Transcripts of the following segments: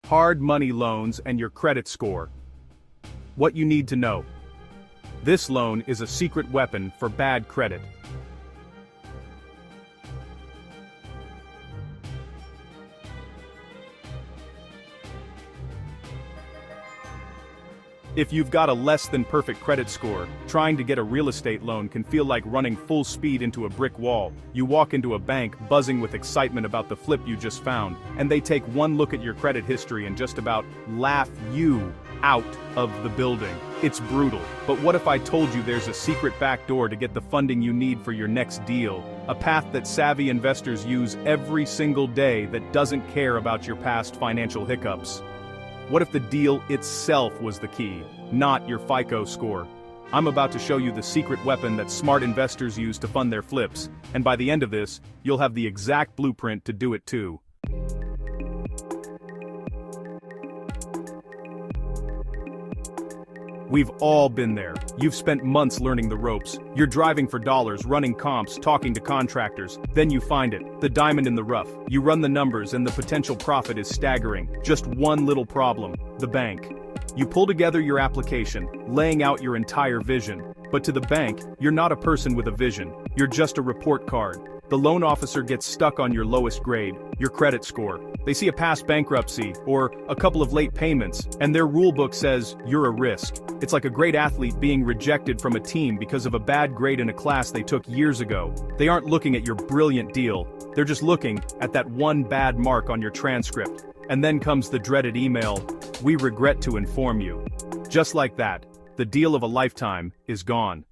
hard money loans and your credit score. What you need to know. This loan is a secret weapon for bad credit. If you've got a less than perfect credit score, trying to get a real estate loan can feel like running full speed into a brick wall. You walk into a bank buzzing with excitement about the flip you just found, and they take one look at your credit history and just about laugh you out of the building. It's brutal. But what if I told you there's a secret backdoor to get the funding you need for your next deal? A path that savvy investors use every single day that doesn't care about your past financial hiccups. What if the deal itself was the key, not your FICO score? I'm about to show you the secret weapon that smart investors use to fund their flips, and by the end of this, you'll have the exact blueprint to do it too. We've all been there. You've spent months learning the ropes. You're driving for dollars, running comps, talking to contractors. Then you find it, the diamond in the rough. You run the numbers and the potential profit is staggering. Just one little problem, the bank. You pull together your application, laying out your entire vision. But to the bank, you're not a person with a vision. You're just a report card. The loan officer gets stuck on your lowest grade, your credit score. They see a past bankruptcy, or a couple of late payments, and their rulebook says you're a risk. It's like a great athlete being rejected from a team because of a bad grade in a class they took years ago. They aren't looking at your brilliant deal, they're just looking at that one bad mark on your transcript. And then comes the dreaded email, "We regret to inform you." Just like that, the deal of a lifetime is gone.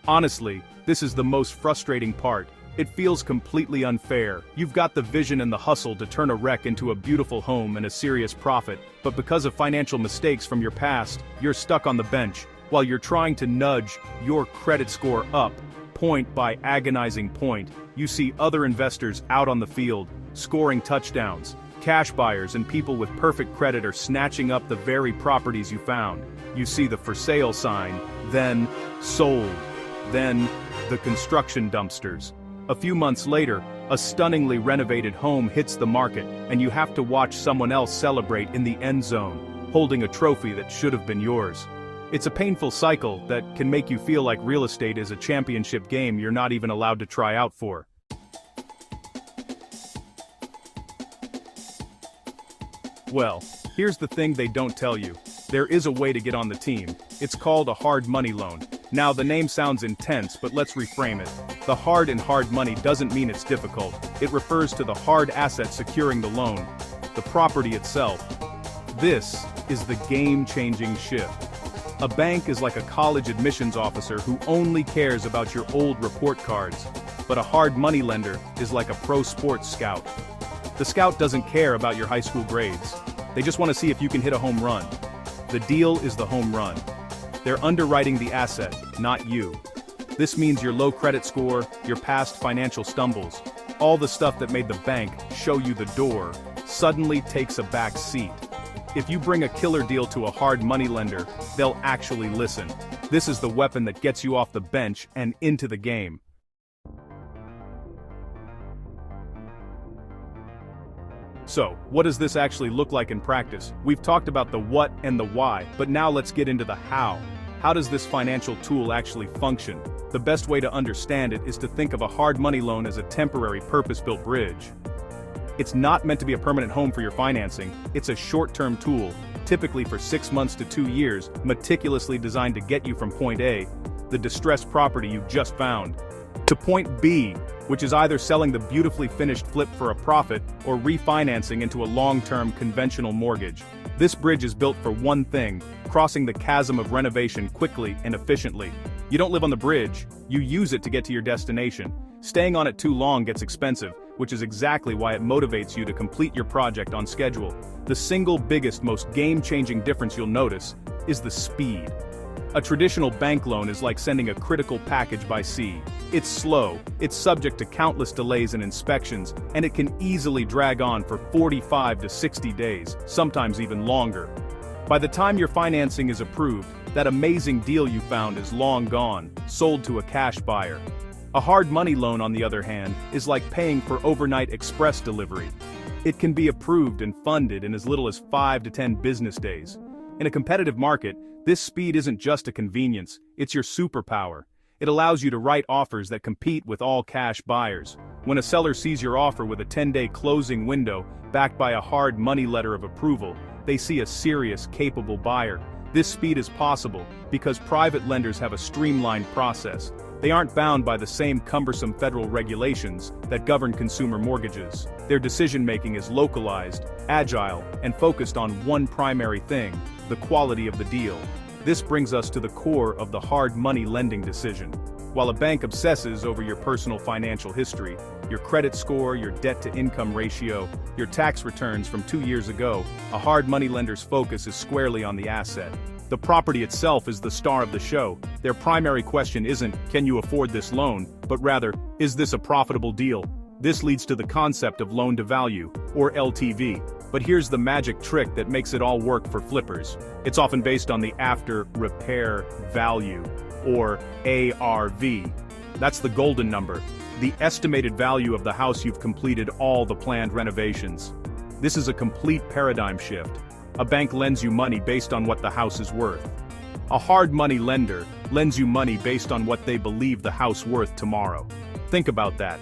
Honestly, this is the most frustrating part. It feels completely unfair. You've got the vision and the hustle to turn a wreck into a beautiful home and a serious profit, but because of financial mistakes from your past, you're stuck on the bench, while you're trying to nudge your credit score up, point by agonizing point. You see other investors out on the field, scoring touchdowns. Cash buyers and people with perfect credit are snatching up the very properties you found. You see the for sale sign, then sold. Then, the construction dumpsters. A few months later, a stunningly renovated home hits the market, and you have to watch someone else celebrate in the end zone, holding a trophy that should have been yours. It's a painful cycle that can make you feel like real estate is a championship game you're not even allowed to try out for. Well, here's the thing they don't tell you. There is a way to get on the team. It's called a hard money loan. Now the name sounds intense, but let's reframe it. The hard in hard money doesn't mean it's difficult. It refers to the hard asset securing the loan, the property itself. This is the game-changing shift. A bank is like a college admissions officer who only cares about your old report cards. But a hard money lender is like a pro sports scout. The scout doesn't care about your high school grades. They just want to see if you can hit a home run. The deal is the home run. They're underwriting the asset, not you. This means your low credit score, your past financial stumbles, all the stuff that made the bank show you the door, suddenly takes a back seat. If you bring a killer deal to a hard money lender, they'll actually listen. This is the weapon that gets you off the bench and into the game. So, what does this actually look like in practice? We've talked about the what and the why, but now let's get into the how. How does this financial tool actually function? The best way to understand it is to think of a hard money loan as a temporary purpose-built bridge. It's not meant to be a permanent home for your financing, it's a short-term tool, typically for 6 months to 2 years, meticulously designed to get you from point A, the distressed property you've just found, to point B, which is either selling the beautifully finished flip for a profit or refinancing into a long-term conventional mortgage. This bridge is built for one thing, crossing the chasm of renovation quickly and efficiently. You don't live on the bridge, you use it to get to your destination. Staying on it too long gets expensive, which is exactly why it motivates you to complete your project on schedule. The single biggest, most game-changing difference you'll notice is the speed. A traditional bank loan is like sending a critical package by sea. It's slow, it's subject to countless delays and inspections, and it can easily drag on for 45 to 60 days, sometimes even longer. By the time your financing is approved, that amazing deal you found is long gone, sold to a cash buyer. A hard money loan, on the other hand, is like paying for overnight express delivery. It can be approved and funded in as little as 5 to 10 business days. In a competitive market, this speed isn't just a convenience, it's your superpower. It allows you to write offers that compete with all cash buyers. When a seller sees your offer with a 10-day closing window, backed by a hard money letter of approval, they see a serious, capable buyer. This speed is possible because private lenders have a streamlined process. They aren't bound by the same cumbersome federal regulations that govern consumer mortgages. Their decision-making is localized, agile, and focused on one primary thing: the quality of the deal. This brings us to the core of the hard money lending decision. While a bank obsesses over your personal financial history, your credit score, your debt-to-income ratio, your tax returns from 2 years ago, a hard money lender's focus is squarely on the asset. The property itself is the star of the show. Their primary question isn't, "Can you afford this loan?" but rather, "Is this a profitable deal?" This leads to the concept of loan-to-value, or LTV. But here's the magic trick that makes it all work for flippers. It's often based on the after-repair value, or ARV. That's the golden number, the estimated value of the house you've completed all the planned renovations. This is a complete paradigm shift. A bank lends you money based on what the house is worth. A hard money lender lends you money based on what they believe the house worth tomorrow. Think about that.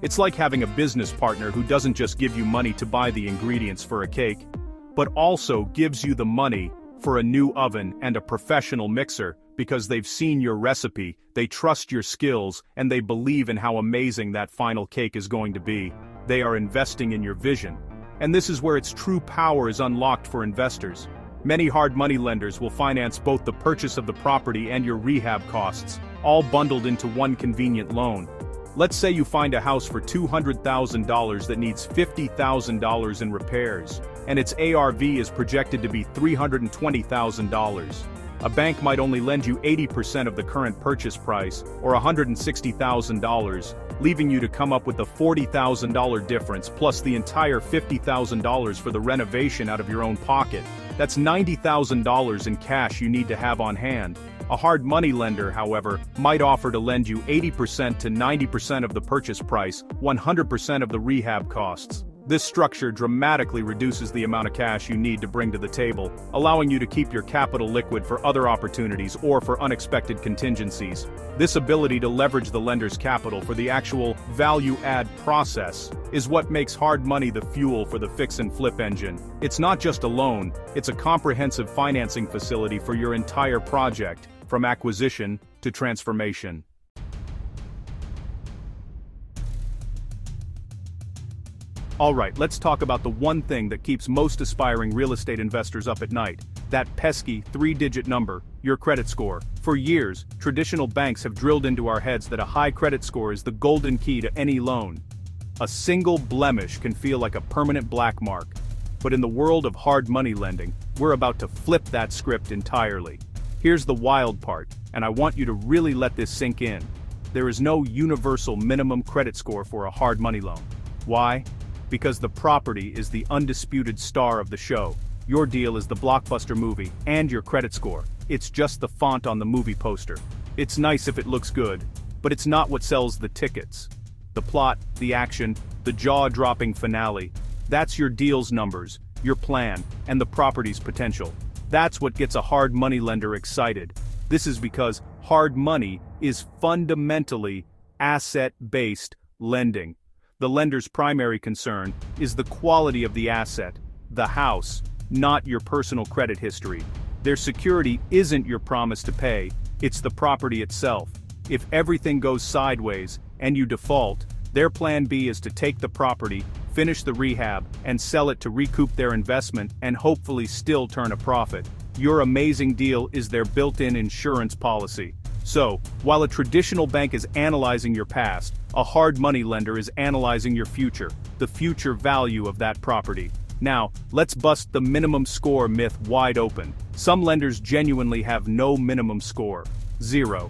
It's like having a business partner who doesn't just give you money to buy the ingredients for a cake, but also gives you the money for a new oven and a professional mixer because they've seen your recipe, they trust your skills, and they believe in how amazing that final cake is going to be. They are investing in your vision. And this is where its true power is unlocked for investors. Many hard money lenders will finance both the purchase of the property and your rehab costs, all bundled into one convenient loan. Let's say you find a house for $200,000 that needs $50,000 in repairs, and its ARV is projected to be $320,000. A bank might only lend you 80% of the current purchase price, or $160,000, leaving you to come up with the $40,000 difference plus the entire $50,000 for the renovation out of your own pocket. That's $90,000 in cash you need to have on hand. A hard money lender, however, might offer to lend you 80% to 90% of the purchase price, 100% of the rehab costs. This structure dramatically reduces the amount of cash you need to bring to the table, allowing you to keep your capital liquid for other opportunities or for unexpected contingencies. This ability to leverage the lender's capital for the actual value-add process is what makes hard money the fuel for the fix and flip engine. It's not just a loan, it's a comprehensive financing facility for your entire project, from acquisition to transformation. Alright, let's talk about the one thing that keeps most aspiring real estate investors up at night. That pesky 3-digit number, your credit score. For years, traditional banks have drilled into our heads that a high credit score is the golden key to any loan. A single blemish can feel like a permanent black mark. But in the world of hard money lending, we're about to flip that script entirely. Here's the wild part, and I want you to really let this sink in. There is no universal minimum credit score for a hard money loan. Why? Because the property is the undisputed star of the show. Your deal is the blockbuster movie, and your credit score. It's just the font on the movie poster. It's nice if it looks good, but it's not what sells the tickets. The plot, the action, the jaw-dropping finale. That's your deal's numbers, your plan, and the property's potential. That's what gets a hard money lender excited. This is because hard money is fundamentally asset-based lending. The lender's primary concern is the quality of the asset, the house, not your personal credit history. Their security isn't your promise to pay, it's the property itself. If everything goes sideways and you default, their plan B is to take the property, finish the rehab, and sell it to recoup their investment and hopefully still turn a profit. Your amazing deal is their built-in insurance policy. So, while a traditional bank is analyzing your past, a hard money lender is analyzing your future, the future value of that property. Now, let's bust the minimum score myth wide open. Some lenders genuinely have no minimum score. 0.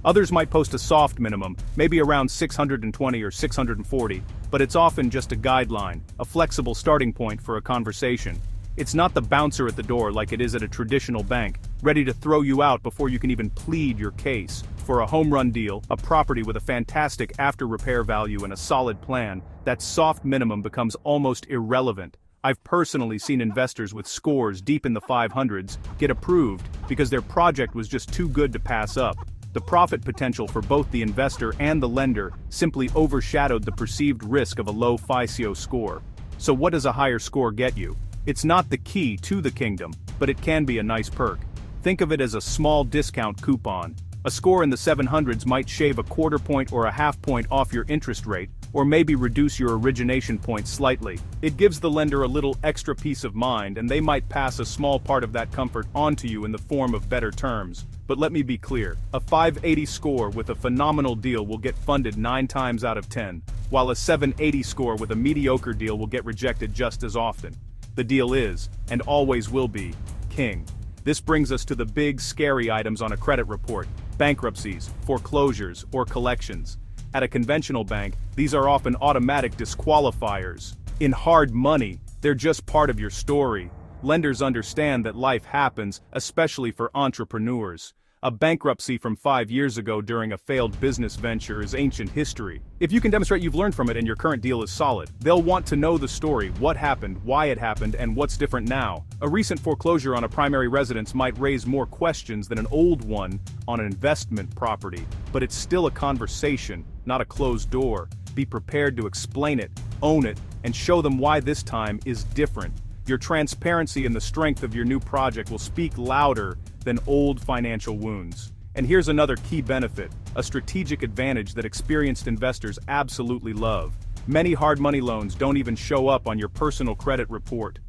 Others might post a soft minimum, maybe around 620 or 640, but it's often just a guideline, a flexible starting point for a conversation. It's not the bouncer at the door like it is at a traditional bank, ready to throw you out before you can even plead your case. For a home run deal, a property with a fantastic after-repair value and a solid plan, that soft minimum becomes almost irrelevant. I've personally seen investors with scores deep in the 500s get approved because their project was just too good to pass up. The profit potential for both the investor and the lender simply overshadowed the perceived risk of a low FICO score. So what does a higher score get you? It's not the key to the kingdom, but it can be a nice perk. Think of it as a small discount coupon. A score in the 700s might shave a quarter point or a half point off your interest rate, or maybe reduce your origination point slightly. It gives the lender a little extra peace of mind, and they might pass a small part of that comfort onto you in the form of better terms. But let me be clear, a 580 score with a phenomenal deal will get funded 9 times out of 10, while a 780 score with a mediocre deal will get rejected just as often. The deal is, and always will be, king. This brings us to the big, scary items on a credit report: bankruptcies, foreclosures, or collections. At a conventional bank, these are often automatic disqualifiers. In hard money, they're just part of your story. Lenders understand that life happens, especially for entrepreneurs. A bankruptcy from 5 years ago during a failed business venture is ancient history. If you can demonstrate you've learned from it and your current deal is solid, they'll want to know the story, what happened, why it happened, and what's different now. A recent foreclosure on a primary residence might raise more questions than an old one on an investment property, but it's still a conversation, not a closed door. Be prepared to explain it, own it, and show them why this time is different. Your transparency and the strength of your new project will speak louder than old financial wounds. And here's another key benefit, a strategic advantage that experienced investors absolutely love. Many hard money loans don't even show up on your personal credit report.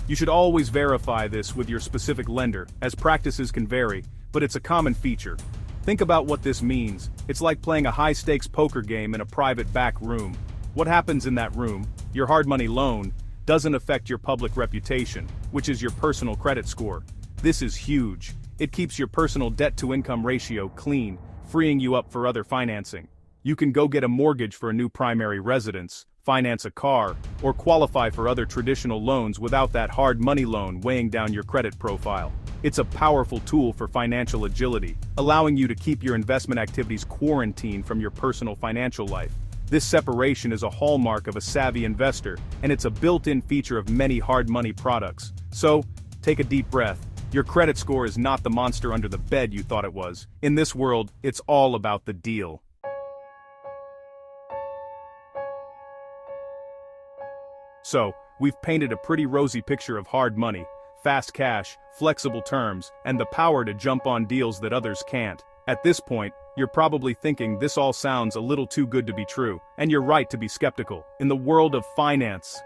You should always verify this with your specific lender, as practices can vary, but it's a common feature. Think about what this means. It's like playing a high-stakes poker game in a private back room. What happens in that room, your hard money loan, doesn't affect your public reputation, which is your personal credit score. This is huge. It keeps your personal debt-to-income ratio clean, freeing you up for other financing. You can go get a mortgage for a new primary residence, finance a car, or qualify for other traditional loans without that hard money loan weighing down your credit profile. It's a powerful tool for financial agility, allowing you to keep your investment activities quarantined from your personal financial life. This separation is a hallmark of a savvy investor, and it's a built-in feature of many hard money products. So, take a deep breath. Your credit score is not the monster under the bed you thought it was. In this world, it's all about the deal. So, we've painted a pretty rosy picture of hard money, fast cash, flexible terms, and the power to jump on deals that others can't. At this point, you're probably thinking this all sounds a little too good to be true, and you're right to be skeptical. In the world of finance,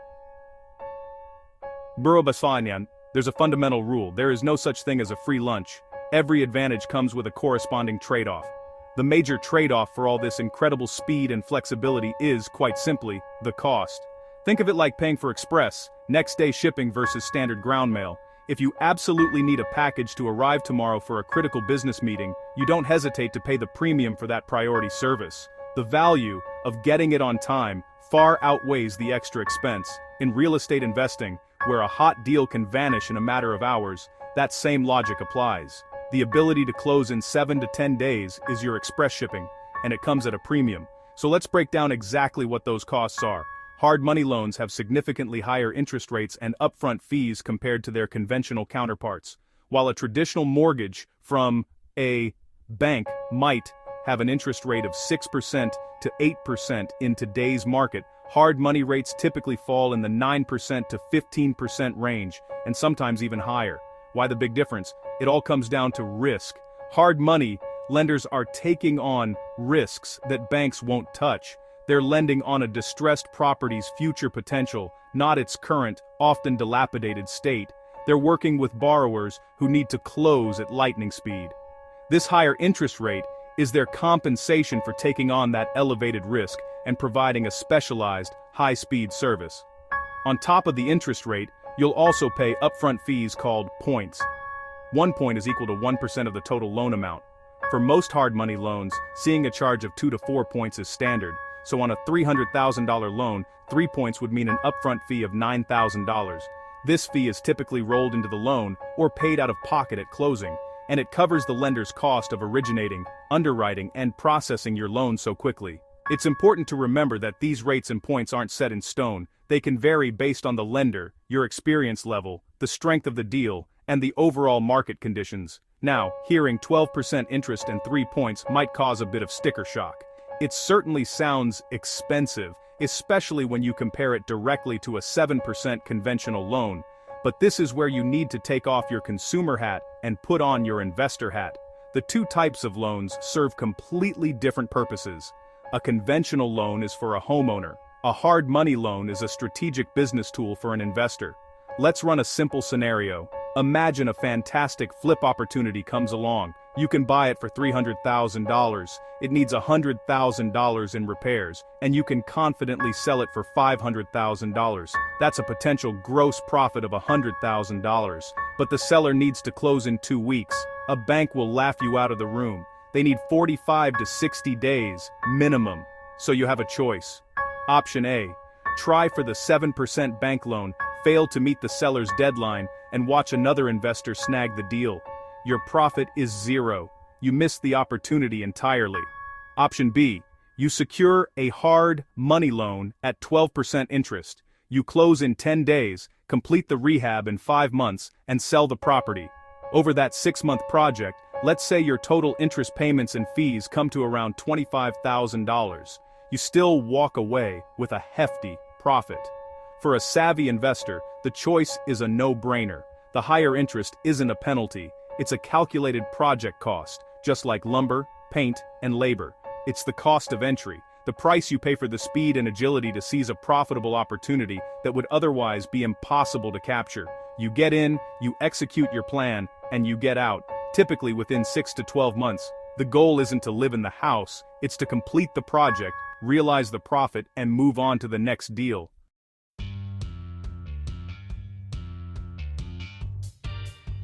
there's a fundamental rule: there is no such thing as a free lunch. Every advantage comes with a corresponding trade-off. The major trade-off for all this incredible speed and flexibility is, quite simply, the cost. Think of it like paying for express, next-day shipping versus standard ground mail. If you absolutely need a package to arrive tomorrow for a critical business meeting, you don't hesitate to pay the premium for that priority service. The value of getting it on time far outweighs the extra expense. In real estate investing, where a hot deal can vanish in a matter of hours, that same logic applies. The ability to close in 7 to 10 days is your express shipping, and it comes at a premium. So let's break down exactly what those costs are. Hard money loans have significantly higher interest rates and upfront fees compared to their conventional counterparts. While a traditional mortgage from a bank might have an interest rate of 6% to 8% in today's market, hard money rates typically fall in the 9% to 15% range, and sometimes even higher. Why the big difference? It all comes down to risk. Hard money lenders are taking on risks that banks won't touch. They're lending on a distressed property's future potential, not its current, often dilapidated state. They're working with borrowers who need to close at lightning speed. This higher interest rate is their compensation for taking on that elevated risk and providing a specialized, high-speed service. On top of the interest rate, you'll also pay upfront fees called points. 1 point is equal to 1% of the total loan amount. For most hard money loans, seeing a charge of 2 to 4 points is standard. So on a $300,000 loan, 3 points would mean an upfront fee of $9,000. This fee is typically rolled into the loan or paid out of pocket at closing, and it covers the lender's cost of originating, underwriting, and processing your loan so quickly. It's important to remember that these rates and points aren't set in stone. They can vary based on the lender, your experience level, the strength of the deal, and the overall market conditions. Now, hearing 12% interest and 3 points might cause a bit of sticker shock. It certainly sounds expensive, especially when you compare it directly to a 7% conventional loan. But this is where you need to take off your consumer hat and put on your investor hat. The two types of loans serve completely different purposes. A conventional loan is for a homeowner. A hard money loan is a strategic business tool for an investor. Let's run a simple scenario. Imagine a fantastic flip opportunity comes along. You can buy it for $300,000. It needs $100,000 in repairs, and you can confidently sell it for $500,000. That's a potential gross profit of $100,000. But the seller needs to close in 2 weeks. A bank will laugh you out of the room. They need 45 to 60 days, minimum. So you have a choice. Option A. Try for the 7% bank loan, fail to meet the seller's deadline, and watch another investor snag the deal. Your profit is zero. You missed the opportunity entirely. Option B. You secure a hard money loan at 12% interest. You close in 10 days, complete the rehab in 5 months, and sell the property. Over that 6-month project, let's say your total interest payments and fees come to around $25,000. You still walk away with a hefty profit. For a savvy investor, the choice is a no-brainer. The higher interest isn't a penalty. It's a calculated project cost, just like lumber, paint, and labor. It's the cost of entry, the price you pay for the speed and agility to seize a profitable opportunity that would otherwise be impossible to capture. You get in, you execute your plan, and you get out, typically within 6 to 12 months. The goal isn't to live in the house, it's to complete the project, realize the profit, and move on to the next deal.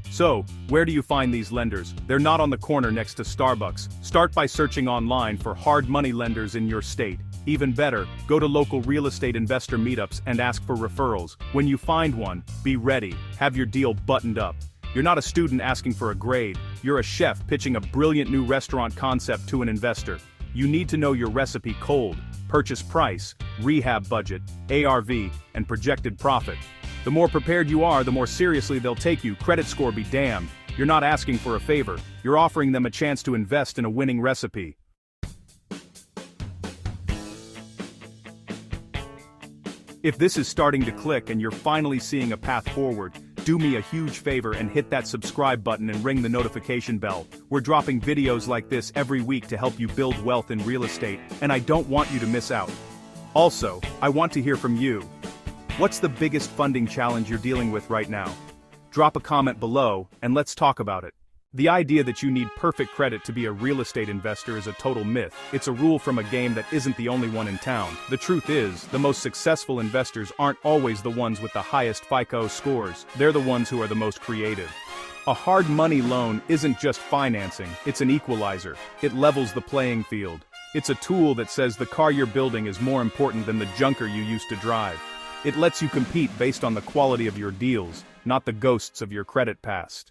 So, where do you find these lenders? They're not on the corner next to Starbucks. Start by searching online for hard money lenders in your state. Even better, go to local real estate investor meetups and ask for referrals. When you find one, be ready. Have your deal buttoned up. You're not a student asking for a grade. You're a chef pitching a brilliant new restaurant concept to an investor. You need to know your recipe cold, purchase price, rehab budget, ARV, and projected profit. The more prepared you are, the more seriously they'll take you. Credit score be damned. You're not asking for a favor. You're offering them a chance to invest in a winning recipe. If this is starting to click and you're finally seeing a path forward, do me a huge favor and hit that subscribe button and ring the notification bell. We're dropping videos like this every week to help you build wealth in real estate, and I don't want you to miss out. Also, I want to hear from you. What's the biggest funding challenge you're dealing with right now? Drop a comment below, and let's talk about it. The idea that you need perfect credit to be a real estate investor is a total myth. It's a rule from a game that isn't the only one in town. The truth is, the most successful investors aren't always the ones with the highest FICO scores. They're the ones who are the most creative. A hard money loan isn't just financing, it's an equalizer. It levels the playing field. It's a tool that says the car you're building is more important than the junker you used to drive. It lets you compete based on the quality of your deals, not the ghosts of your credit past.